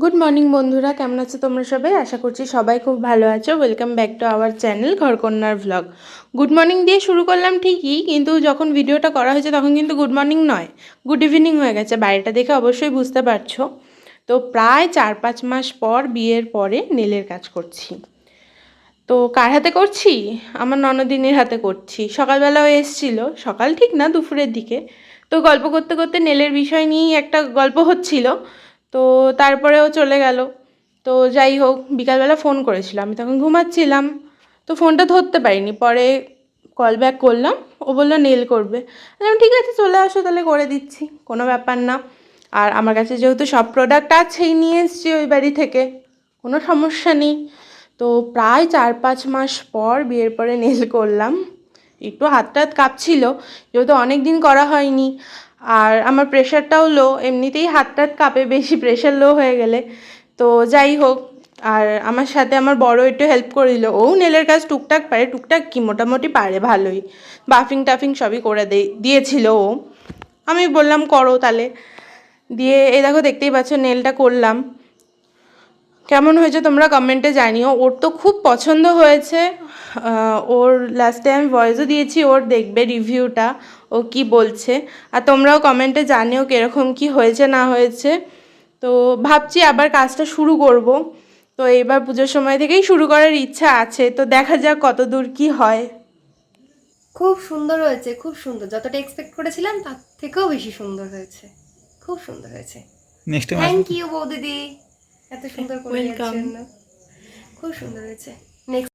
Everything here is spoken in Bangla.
গুড মর্নিং বন্ধুরা, কেমন আছো তোমরা সবাই? আশা করছি সবাই খুব ভালো আছো। Welcome back to our channel ঘরকন্যার ভ্লগ। গুড মর্নিং দিয়ে শুরু করলাম ঠিকই, কিন্তু যখন ভিডিওটা করা হয়েছে তখন কিন্তু গুড মর্নিং নয়, গুড ইভিনিং হয়ে গেছে। বাড়িটা দেখে অবশ্যই বুঝতে পারছো। তো প্রায় 4-5 মাস পর, বিয়ের পরে নেলের কাজ করছি। তো কার হাতে করছি? আমার ননদিনীর হাতে করছি। সকালবেলাও এসেছিলো, সকাল ঠিক না, দুপুরের দিকে। তো গল্প করতে করতে নেলের বিষয় নিয়েই একটা গল্প হচ্ছিল। তো তারপরেও চলে গেল। তো যাই হোক, বিকালবেলা ফোন করেছিল, আমি তখন ঘুমাচ্ছিলাম, তো ফোনটা ধরতে পারিনি। পরে কল ব্যাক করলাম, ও বললো নেল করবে। আমি ঠিক আছে, চলে আসো, তাহলে করে দিচ্ছি, কোনো ব্যাপার না। আর আমার কাছে যেহেতু সব প্রোডাক্ট আছেই, নিয়ে এসছি ওই বাড়ি থেকে, কোনো সমস্যা নেই। তো প্রায় 4-5 মাস পর বিয়ের পরে নেল করলাম। একটু হাতটা কাঁপছিল, যেহেতু অনেক দিন করা হয়নি। আর আমার প্রেশারটাও লো, এমনিতেই হাতটা কাঁপে বেশি প্রেশার লো হয়ে গেলে। তো যাই হোক, আর আমার সাথে আমার বড় একটু হেল্প করে দিল। ও নেলের কাজ টুকটাক পারে, টুকটাক কি মোটামুটি পারে ভালোই। বাফিং টাফিং সবই করে দিয়েছিল ও। আমি বললাম করো তাহলে। দিয়ে এই দেখো, দেখতেই পাচ্ছ নেলটা করলাম। কেমন হয়েছে তোমরা কমেন্টে জানিও। ওর তো খুব পছন্দ হয়েছে। ওর লাস্টে আমি ভয়েসও দিয়েছি, ওর দেখবে রিভিউটা, ও কি বলছে। আর তোমরাও কমেন্টে জানিও কীরকম কি হয়েছে না হয়েছে। তো ভাবছি আবার কাজটা শুরু করব। তো এবার পুজোর সময় থেকেই শুরু করার ইচ্ছা আছে, তো দেখা যাক কত দূর কি হয়। খুব সুন্দর হয়েছে, খুব সুন্দর। যতটা এক্সপেক্ট করেছিলাম তার থেকেও বেশি সুন্দর হয়েছে, খুব সুন্দর হয়েছে। নেক্সট টাইম আসবে থ্যাংক তো? ইউ বৌদিদি, এত সুন্দর করে দেওয়ার ওয়েলকাম। জন্য। খুব সুন্দর হয়েছে। নেক্সট